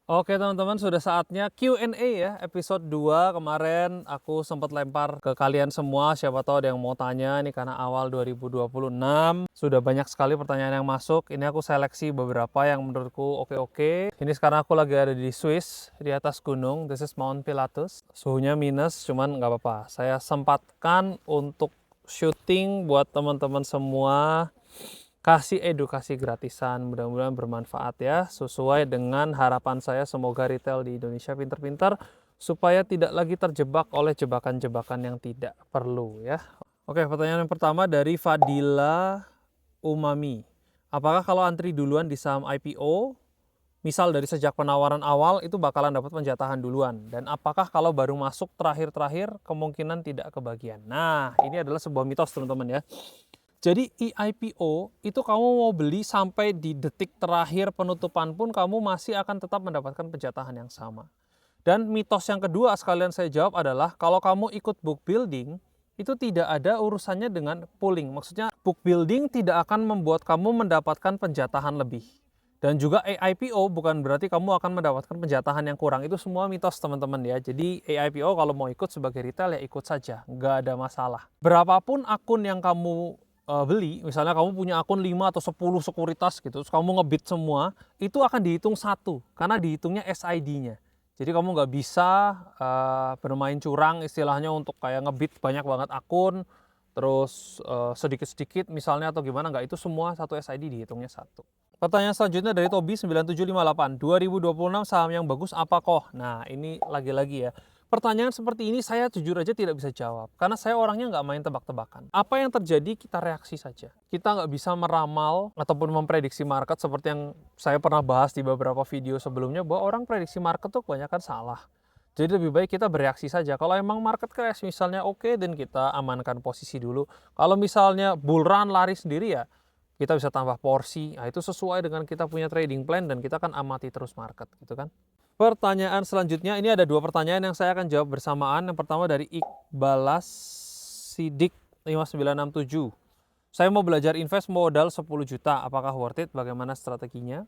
Oke teman-teman, sudah saatnya Q&A ya, episode 2. Kemarin aku sempat lempar ke kalian semua, siapa tahu ada yang mau tanya nih karena awal 2026. Sudah banyak sekali pertanyaan yang masuk, ini aku seleksi beberapa yang menurutku oke-oke. Ini sekarang aku lagi ada di Swiss, di atas gunung, this is Mount Pilatus. Suhunya minus, cuman nggak apa-apa. Saya sempatkan untuk syuting buat teman-teman semua, kasih edukasi gratisan, mudah-mudahan bermanfaat ya, sesuai dengan harapan saya. Semoga retail di Indonesia pinter-pinter supaya tidak lagi terjebak oleh jebakan-jebakan yang tidak perlu ya. Oke, pertanyaan yang pertama dari Fadila Umami. Apakah kalau antri duluan di saham IPO, misal dari sejak penawaran awal, itu bakalan dapat penjatahan duluan? Dan apakah kalau baru masuk terakhir-terakhir kemungkinan tidak kebagian? Nah, ini adalah sebuah mitos teman-teman ya. Jadi eIPO itu kamu mau beli sampai di detik terakhir penutupan pun kamu masih akan tetap mendapatkan penjatahan yang sama. Dan mitos yang kedua sekalian saya jawab adalah kalau kamu ikut book building itu tidak ada urusannya dengan pooling. Maksudnya book building tidak akan membuat kamu mendapatkan penjatahan lebih. Dan juga AIPO bukan berarti kamu akan mendapatkan penjatahan yang kurang. Itu semua mitos teman-teman ya. Jadi AIPO kalau mau ikut sebagai retail ya ikut saja, nggak ada masalah. Berapapun akun yang kamu beli, misalnya kamu punya akun 5 atau 10 sekuritas gitu, terus kamu ngebit semua, itu akan dihitung satu, karena dihitungnya SID-nya. Jadi kamu nggak bisa bermain curang istilahnya untuk kayak ngebit banyak banget akun, terus sedikit-sedikit misalnya atau gimana, nggak, itu semua satu SID dihitungnya satu. Pertanyaan selanjutnya dari Tobi 9758, 2026 saham yang bagus apa kok? Nah ini lagi-lagi ya, pertanyaan seperti ini saya jujur aja tidak bisa jawab, karena saya orangnya nggak main tebak-tebakan. Apa yang terjadi kita reaksi saja. Kita nggak bisa meramal ataupun memprediksi market seperti yang saya pernah bahas di beberapa video sebelumnya, bahwa orang prediksi market tuh kebanyakan salah. Jadi lebih baik kita bereaksi saja. Kalau emang market crash misalnya oke, dan kita amankan posisi dulu. Kalau misalnya bull run lari sendiri ya, kita bisa tambah porsi. Nah, itu sesuai dengan kita punya trading plan dan kita akan amati terus market gitu kan. Pertanyaan selanjutnya, ini ada dua pertanyaan yang saya akan jawab bersamaan. Yang pertama dari Iqbalas Sidik 5967. Saya mau belajar invest modal 10 juta, apakah worth it? Bagaimana strateginya?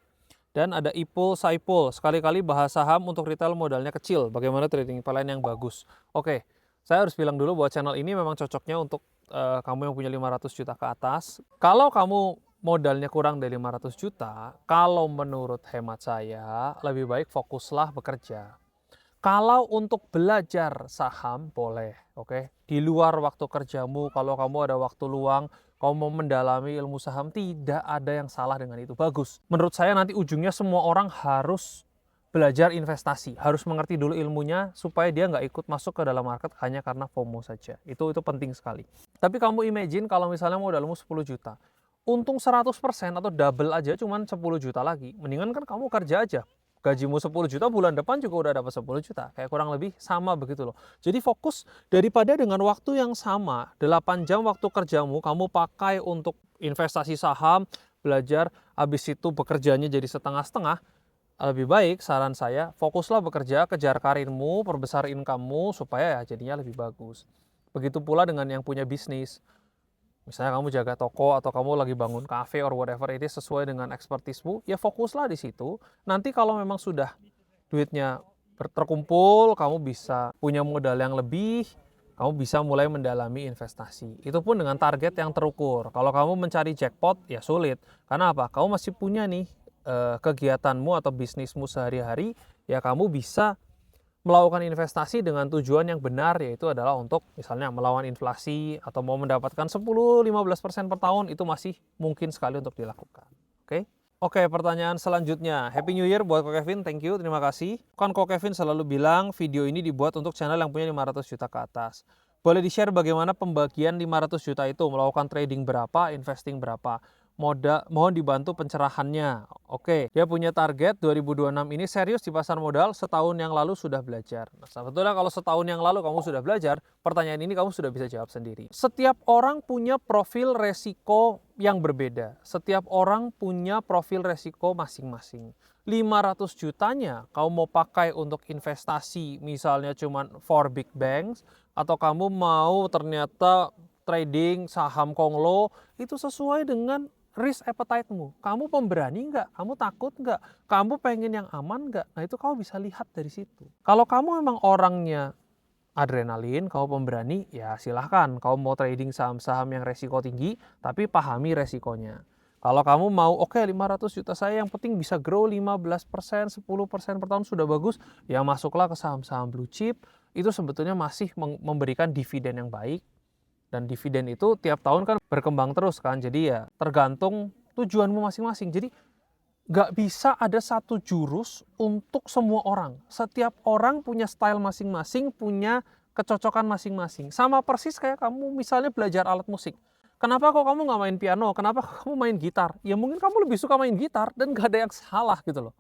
Dan ada Ipul Saipul, sekali-kali bahas saham untuk retail modalnya kecil, bagaimana trading plan yang bagus? Oke, saya harus bilang dulu bahwa channel ini memang cocoknya untuk kamu yang punya 500 juta ke atas. Kalau kamu modalnya kurang dari 500 juta, kalau menurut hemat saya, lebih baik fokuslah bekerja. Kalau untuk belajar saham, boleh, oke. Di luar waktu kerjamu, kalau kamu ada waktu luang, kamu mau mendalami ilmu saham, tidak ada yang salah dengan itu, bagus. Menurut saya nanti ujungnya semua orang harus belajar investasi, harus mengerti dulu ilmunya supaya dia nggak ikut masuk ke dalam market hanya karena FOMO saja. Itu penting sekali. Tapi kamu imagine kalau misalnya modalmu 10 juta, untung 100% atau double aja cuman 10 juta lagi. Mendingan kan kamu kerja aja. Gajimu 10 juta, bulan depan juga udah dapat 10 juta. Kayak kurang lebih sama begitu loh. Jadi fokus, daripada dengan waktu yang sama, 8 jam waktu kerjamu kamu pakai untuk investasi saham, belajar, habis itu bekerjanya jadi setengah-setengah, lebih baik saran saya, fokuslah bekerja, kejar karirmu, perbesar income-mu supaya ya jadinya lebih bagus. Begitu pula dengan yang punya bisnis. Misalnya kamu jaga toko atau kamu lagi bangun cafe or whatever it is sesuai dengan ekspertismu, ya fokuslah di situ. Nanti kalau memang sudah duitnya terkumpul, kamu bisa punya modal yang lebih, kamu bisa mulai mendalami investasi. Itu pun dengan target yang terukur. Kalau kamu mencari jackpot, ya sulit. Karena apa? Kamu masih punya nih kegiatanmu atau bisnismu sehari-hari, ya kamu bisa melakukan investasi dengan tujuan yang benar, yaitu adalah untuk misalnya melawan inflasi atau mau mendapatkan 10-15% per tahun, itu masih mungkin sekali untuk dilakukan. Oke? Oke, pertanyaan selanjutnya. Happy New Year buat Ko Kevin, thank you, terima kasih. Kan Ko Kevin selalu bilang video ini dibuat untuk channel yang punya 500 juta ke atas. Boleh di-share bagaimana pembagian 500 juta itu, melakukan trading berapa, investing berapa? Mohon dibantu pencerahannya. Oke, dia punya target 2026 ini serius di pasar modal, setahun yang lalu sudah belajar. Nah, sebetulnya kalau setahun yang lalu kamu sudah belajar, pertanyaan ini kamu sudah bisa jawab sendiri. Setiap orang punya profil resiko yang berbeda. Setiap orang punya profil resiko masing-masing. 500 jutanya kamu mau pakai untuk investasi, misalnya cuman for big banks, atau kamu mau ternyata trading saham konglo, itu sesuai dengan risk appetite-mu. Kamu pemberani nggak? Kamu takut nggak? Kamu pengen yang aman nggak? Nah itu kamu bisa lihat dari situ. Kalau kamu memang orangnya adrenalin, kamu pemberani, ya silahkan. Kamu mau trading saham-saham yang resiko tinggi, tapi pahami resikonya. Kalau kamu mau, oke 500 juta saya yang penting bisa grow 15%, 10% per tahun sudah bagus, ya masuklah ke saham-saham blue chip. Itu sebetulnya masih memberikan dividen yang baik. Dan dividen itu tiap tahun kan berkembang terus kan, jadi ya tergantung tujuanmu masing-masing. Jadi nggak bisa ada satu jurus untuk semua orang. Setiap orang punya style masing-masing, punya kecocokan masing-masing. Sama persis kayak kamu misalnya belajar alat musik. Kenapa kok kamu nggak main piano? Kenapa kok kamu main gitar? Ya mungkin kamu lebih suka main gitar dan nggak ada yang salah gitu loh.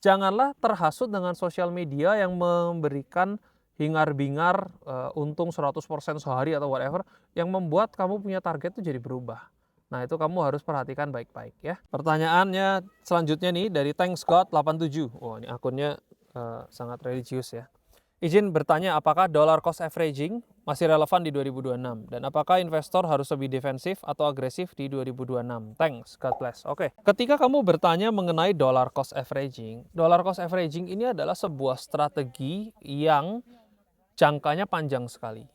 Janganlah terhasut dengan sosial media yang memberikan hingar-bingar untung 100% sehari atau whatever, yang membuat kamu punya target itu jadi berubah. Nah itu kamu harus perhatikan baik-baik ya. Pertanyaannya selanjutnya nih dari ThanksGod87. Oh ini akunnya sangat religius ya. Izin bertanya, apakah dollar cost averaging masih relevan di 2026? Dan apakah investor harus lebih defensif atau agresif di 2026? Thanks, God bless. Oke, ketika kamu bertanya mengenai dollar cost averaging ini adalah sebuah strategi yang jangkanya panjang sekali.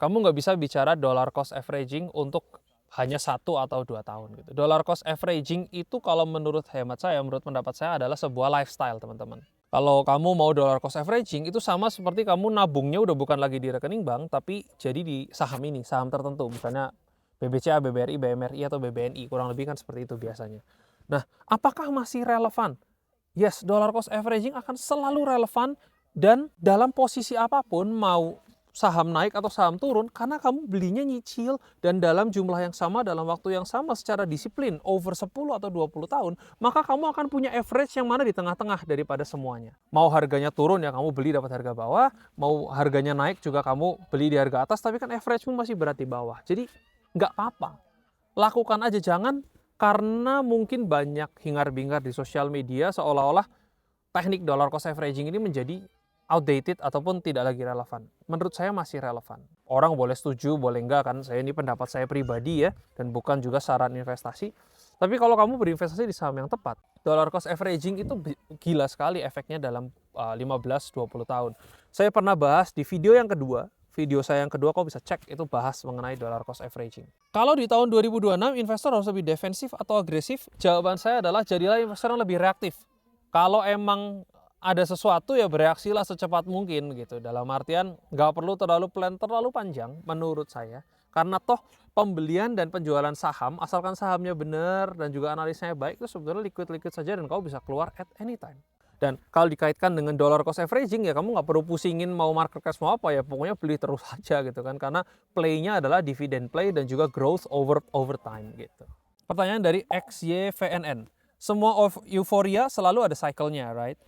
Kamu nggak bisa bicara dollar cost averaging untuk hanya 1 atau 2 tahun gitu. Dollar cost averaging itu kalau menurut hemat saya, menurut pendapat saya adalah sebuah lifestyle teman-teman. Kalau kamu mau dollar cost averaging itu sama seperti kamu nabungnya udah bukan lagi di rekening bank, tapi jadi di saham ini, saham tertentu. Misalnya BBCA, BBRI, BMRI, atau BBNI. Kurang lebih kan seperti itu biasanya. Nah, apakah masih relevan? Yes, dollar cost averaging akan selalu relevan dan dalam posisi apapun, mau saham naik atau saham turun, karena kamu belinya nyicil dan dalam jumlah yang sama, dalam waktu yang sama secara disiplin, over 10 atau 20 tahun, maka kamu akan punya average yang mana di tengah-tengah daripada semuanya. Mau harganya turun ya kamu beli dapat harga bawah, mau harganya naik juga kamu beli di harga atas, tapi kan average-mu masih berat di bawah. Jadi nggak apa-apa. Lakukan aja, jangan karena mungkin banyak hingar-bingar di sosial media seolah-olah teknik dollar cost averaging ini menjadi outdated ataupun tidak lagi relevan. Menurut saya masih relevan. Orang boleh setuju, boleh enggak kan. Saya ini pendapat saya pribadi ya, dan bukan juga saran investasi. Tapi kalau kamu berinvestasi di saham yang tepat, dollar cost averaging itu gila sekali efeknya dalam 15-20 tahun. Saya pernah bahas di video yang kedua, kau bisa cek, itu bahas mengenai dollar cost averaging. Kalau di tahun 2026 investor harus lebih defensif atau agresif? Jawaban saya adalah jadilah investor yang lebih reaktif. Kalau emang ada sesuatu ya bereaksilah secepat mungkin gitu. Dalam artian nggak perlu terlalu plan terlalu panjang menurut saya. Karena toh pembelian dan penjualan saham, asalkan sahamnya benar dan juga analisanya baik, itu sebetulnya liquid saja dan kau bisa keluar at any time. Dan kalau dikaitkan dengan dollar cost averaging ya kamu nggak perlu pusingin mau market cash mau apa ya, pokoknya beli terus aja gitu kan. Karena playnya adalah dividend play dan juga growth over time gitu. Pertanyaan dari XYVNN. Semua euforia selalu ada cycle-nya, right?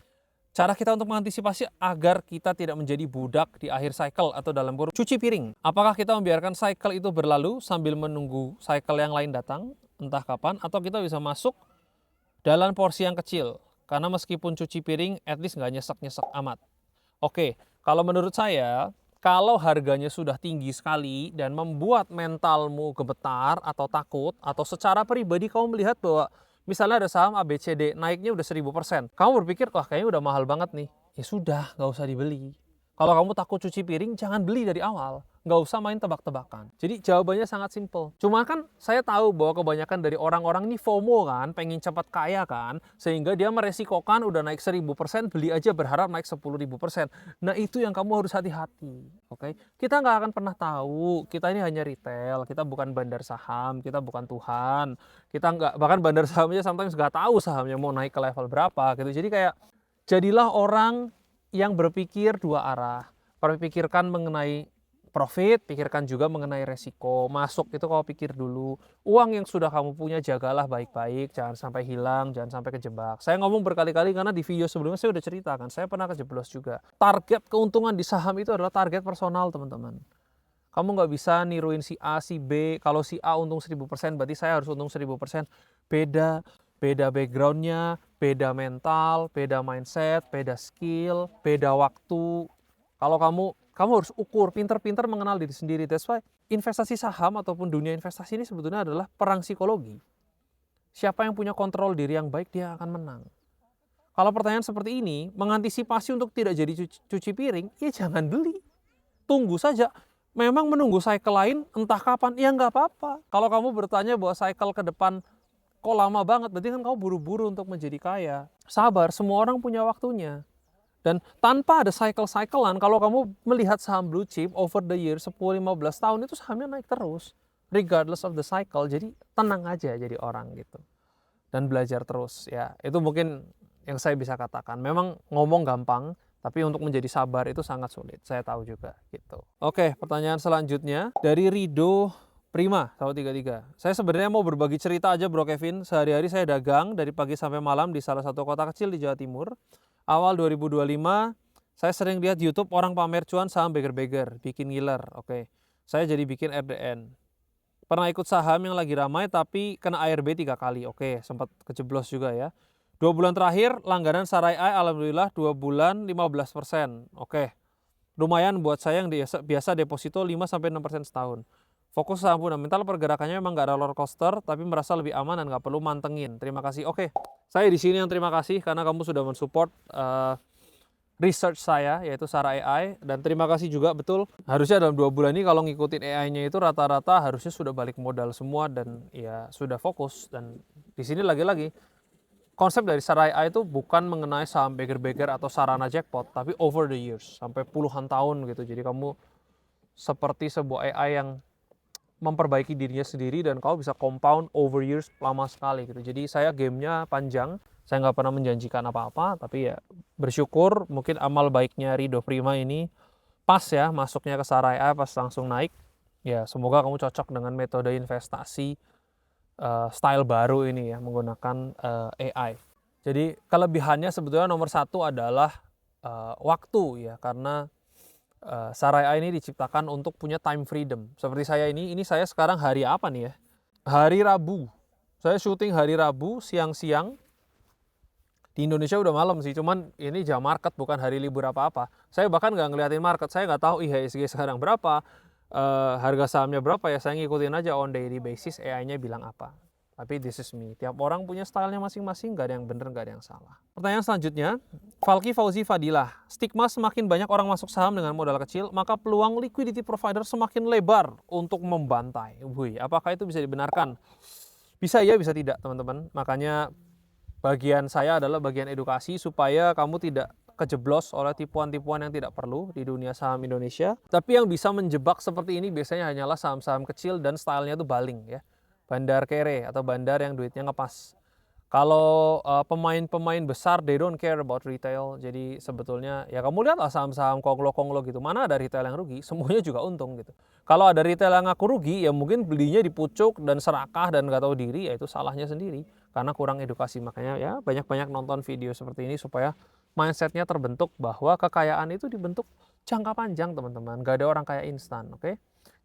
Cara kita untuk mengantisipasi agar kita tidak menjadi budak di akhir cycle atau dalam kurung cuci piring. Apakah kita membiarkan cycle itu berlalu sambil menunggu cycle yang lain datang, entah kapan, atau kita bisa masuk dalam porsi yang kecil. Karena meskipun cuci piring, at least nggak nyesek-nyesek amat. Oke, kalau menurut saya, kalau harganya sudah tinggi sekali dan membuat mentalmu gemetar atau takut, atau secara pribadi kamu melihat bahwa misalnya ada saham ABCD naiknya udah 1000%. Kamu berpikir, wah kayaknya udah mahal banget nih. Ya sudah, nggak usah dibeli. Kalau kamu takut cuci piring, jangan beli dari awal. Nggak usah main tebak-tebakan. Jadi jawabannya sangat simpel. Cuma kan saya tahu bahwa kebanyakan dari orang-orang ini FOMO kan, pengen cepat kaya kan, sehingga dia meresikokan udah naik 1000%, beli aja berharap naik 10.000%. Nah itu yang kamu harus hati-hati. Oke? Kita nggak akan pernah tahu. Kita ini hanya retail, kita bukan bandar saham, kita bukan Tuhan. Kita nggak, bahkan bandar sahamnya sometimes nggak tahu sahamnya mau naik ke level berapa gitu. Jadi kayak jadilah orang yang berpikir dua arah. Pikirkan mengenai profit, pikirkan juga mengenai resiko. Masuk itu kau pikir dulu. Uang yang sudah kamu punya jagalah baik-baik, jangan sampai hilang, jangan sampai kejebak. Saya ngomong berkali-kali karena di video sebelumnya saya udah ceritakan, saya pernah kejeblos juga. Target keuntungan di saham itu adalah target personal teman-teman. Kamu nggak bisa niruin si A, si B. Kalau si A untung 1000%, berarti saya harus untung 1000%. Beda backgroundnya, beda mental, beda mindset, beda skill, beda waktu. Kalau kamu harus ukur, pinter-pinter mengenal diri sendiri. That's why investasi saham ataupun dunia investasi ini sebetulnya adalah perang psikologi. Siapa yang punya kontrol diri yang baik, dia akan menang. Kalau pertanyaan seperti ini, mengantisipasi untuk tidak jadi cuci piring, ya jangan beli. Tunggu saja. Memang menunggu cycle lain entah kapan, ya nggak apa-apa. Kalau kamu bertanya bahwa cycle ke depan kok lama banget, berarti kan kamu buru-buru untuk menjadi kaya. Sabar, semua orang punya waktunya. Dan tanpa ada cycle-cyclean, kalau kamu melihat saham blue chip over the year 10-15 tahun itu sahamnya naik terus. Regardless of the cycle, jadi tenang aja jadi orang gitu. Dan belajar terus ya. Itu mungkin yang saya bisa katakan. Memang ngomong gampang, tapi untuk menjadi sabar itu sangat sulit. Saya tahu juga gitu. Oke, pertanyaan selanjutnya dari Rido Prima 133. Saya sebenarnya mau berbagi cerita aja Bro Kevin. Sehari-hari saya dagang dari pagi sampai malam di salah satu kota kecil di Jawa Timur. Awal 2025 saya sering lihat YouTube orang pamer cuan saham beggar-beggar, bikin ngiler. Oke. Saya jadi bikin RDN. Pernah ikut saham yang lagi ramai tapi kena ARB 3 kali. Oke, sempat kejeblos juga ya. 2 bulan terakhir langganan Sarai alhamdulillah 2 bulan 15%. Oke. Lumayan buat saya yang biasa deposito 5-6% setahun. Fokus saham fundamental, pergerakannya memang nggak roller coaster, tapi merasa lebih aman dan nggak perlu mantengin. Terima kasih. Oke, saya di sini yang terima kasih karena kamu sudah mensupport research saya, yaitu Sarai AI. Dan terima kasih juga, betul, harusnya dalam 2 bulan ini kalau ngikutin AI-nya itu rata-rata harusnya sudah balik modal semua dan ya sudah fokus. Dan di sini lagi-lagi, konsep dari Sarai AI itu bukan mengenai saham beggar-beggar atau sarana jackpot, tapi over the years, sampai puluhan tahun gitu. Jadi kamu seperti sebuah AI yang memperbaiki dirinya sendiri dan kamu bisa compound over years lama sekali gitu. Jadi saya gamenya panjang, saya nggak pernah menjanjikan apa-apa, tapi ya bersyukur mungkin amal baiknya Rido Prima ini pas ya masuknya ke Sarai AI pas langsung naik. Ya semoga kamu cocok dengan metode investasi style baru ini ya, menggunakan AI. Jadi kelebihannya sebetulnya nomor 1 adalah waktu ya, karena Sarai AI ini diciptakan untuk punya time freedom. Seperti saya ini saya sekarang hari apa nih ya? Hari Rabu. Saya syuting hari Rabu siang-siang. Di Indonesia udah malam sih, cuman ini jam market bukan hari libur apa-apa. Saya bahkan nggak ngeliatin market, saya nggak tahu IHSG sekarang berapa, harga sahamnya berapa ya, saya ngikutin aja on daily basis AI-nya bilang apa. Tapi this is me, tiap orang punya stylenya masing-masing, nggak ada yang bener, nggak ada yang salah. Pertanyaan selanjutnya, Falki Fauzi Fadilah, stigma semakin banyak orang masuk saham dengan modal kecil, maka peluang liquidity provider semakin lebar untuk membantai. Wih, apakah itu bisa dibenarkan? Bisa ya, bisa tidak teman-teman. Makanya bagian saya adalah bagian edukasi supaya kamu tidak kejeblos oleh tipuan-tipuan yang tidak perlu di dunia saham Indonesia. Tapi yang bisa menjebak seperti ini biasanya hanyalah saham-saham kecil dan stylenya itu baling ya. Bandar kere atau bandar yang duitnya ngepas. Kalau pemain-pemain besar, they don't care about retail. Jadi sebetulnya ya kamu lihatlah saham-saham konglo-konglo gitu. Mana ada retail yang rugi, semuanya juga untung gitu. Kalau ada retail yang ngaku rugi, ya mungkin belinya di pucuk dan serakah dan nggak tahu diri, ya itu salahnya sendiri. Karena kurang edukasi. Makanya ya banyak-banyak nonton video seperti ini supaya mindsetnya terbentuk bahwa kekayaan itu dibentuk jangka panjang teman-teman. Gak ada orang kaya instan, oke?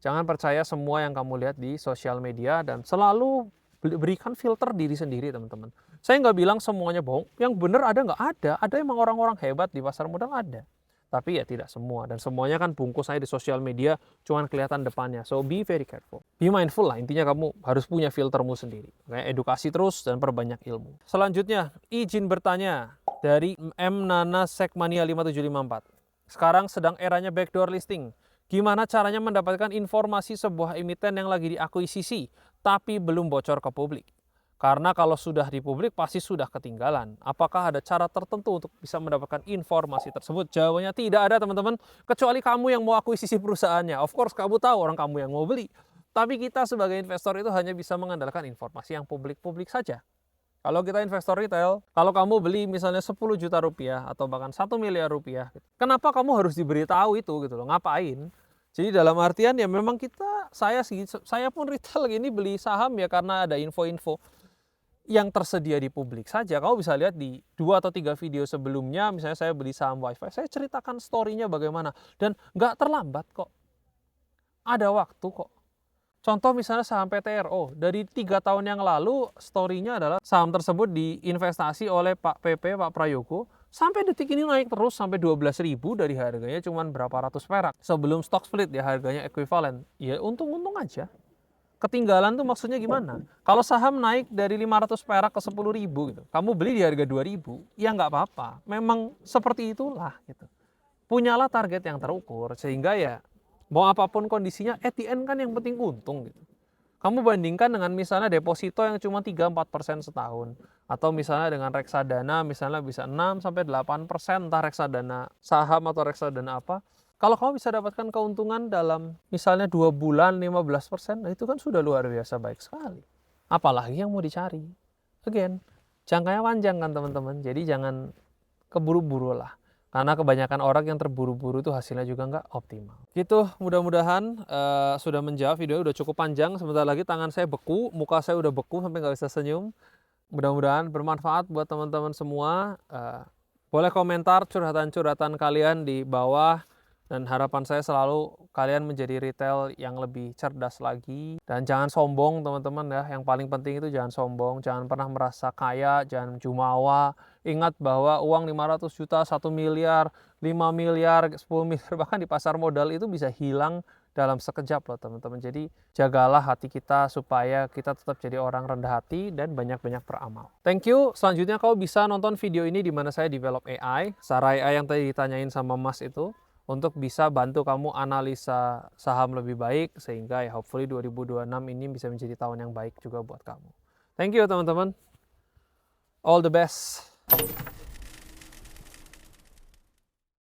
Jangan percaya semua yang kamu lihat di sosial media dan selalu berikan filter diri sendiri teman-teman. Saya nggak bilang semuanya bohong, yang benar ada nggak ada emang orang-orang hebat di pasar modal ada. Tapi ya tidak semua, dan semuanya kan bungkus saya di sosial media, cuman kelihatan depannya. So be very careful. Be mindful lah, intinya kamu harus punya filtermu sendiri. Kayak edukasi terus dan perbanyak ilmu. Selanjutnya, izin bertanya dari M Nana Sekmania 5754. Sekarang sedang eranya backdoor listing. Gimana caranya mendapatkan informasi sebuah emiten yang lagi diakuisisi, tapi belum bocor ke publik? Karena kalau sudah di publik pasti sudah ketinggalan. Apakah ada cara tertentu untuk bisa mendapatkan informasi tersebut? Jawabannya tidak ada teman-teman, kecuali kamu yang mau akuisisi perusahaannya. Of course kamu tahu orang kamu yang mau beli. Tapi kita sebagai investor itu hanya bisa mengandalkan informasi yang publik-publik saja. Kalau kita investor retail, kalau kamu beli misalnya 10 juta rupiah atau bahkan 1 miliar rupiah, kenapa kamu harus diberitahu itu gitu loh, ngapain? Jadi dalam artian ya memang saya pun retail gini beli saham ya karena ada info-info yang tersedia di publik saja. Kamu bisa lihat di 2 atau 3 video sebelumnya, misalnya saya beli saham WiFi, saya ceritakan story-nya bagaimana. Dan nggak terlambat kok. Ada waktu kok. Contoh misalnya saham PTRO, dari 3 tahun yang lalu story-nya adalah saham tersebut diinvestasi oleh Pak PP, Pak Prayogo, sampai detik ini naik terus sampai 12.000 dari harganya cuma berapa ratus perak. Sebelum stock split ya harganya ekuivalen. Ya untung-untung aja. Ketinggalan tuh maksudnya gimana? Kalau saham naik dari 500 perak ke 10.000 gitu, kamu beli di harga 2.000, ya nggak apa-apa. Memang seperti itulah gitu. Punyalah target yang terukur sehingga ya mau apapun kondisinya, at the end kan yang penting untung gitu. Kamu bandingkan dengan misalnya deposito yang cuma 3-4% setahun. Atau misalnya dengan reksadana misalnya bisa 6-8%, entah reksadana saham atau reksadana apa. Kalau kamu bisa dapatkan keuntungan dalam misalnya 2 bulan 15%, nah itu kan sudah luar biasa baik sekali. Apalagi yang mau dicari. Again, jangkanya panjang kan teman-teman, jadi jangan keburu-buru lah. Karena kebanyakan orang yang terburu-buru itu hasilnya juga nggak optimal. Gitu, mudah-mudahan sudah menjawab. Videonya udah cukup panjang. Sebentar lagi tangan saya beku, muka saya udah beku sampai nggak bisa senyum. Mudah-mudahan bermanfaat buat teman-teman semua. Boleh komentar curhatan-curhatan kalian di bawah. Dan harapan saya selalu kalian menjadi retail yang lebih cerdas lagi. Dan jangan sombong teman-teman ya. Yang paling penting itu jangan sombong. Jangan pernah merasa kaya, jangan jumawa. Ingat bahwa uang 500 juta, 1 miliar, 5 miliar, 10 miliar, bahkan di pasar modal itu bisa hilang dalam sekejap loh teman-teman. Jadi jagalah hati kita supaya kita tetap jadi orang rendah hati dan banyak-banyak beramal. Thank you. Selanjutnya kau bisa nonton video ini di mana saya develop AI. Sarah AI yang tadi ditanyain sama Mas itu. Untuk bisa bantu kamu analisa saham lebih baik. Sehingga ya hopefully 2026 ini bisa menjadi tahun yang baik juga buat kamu. Thank you teman-teman. All the best.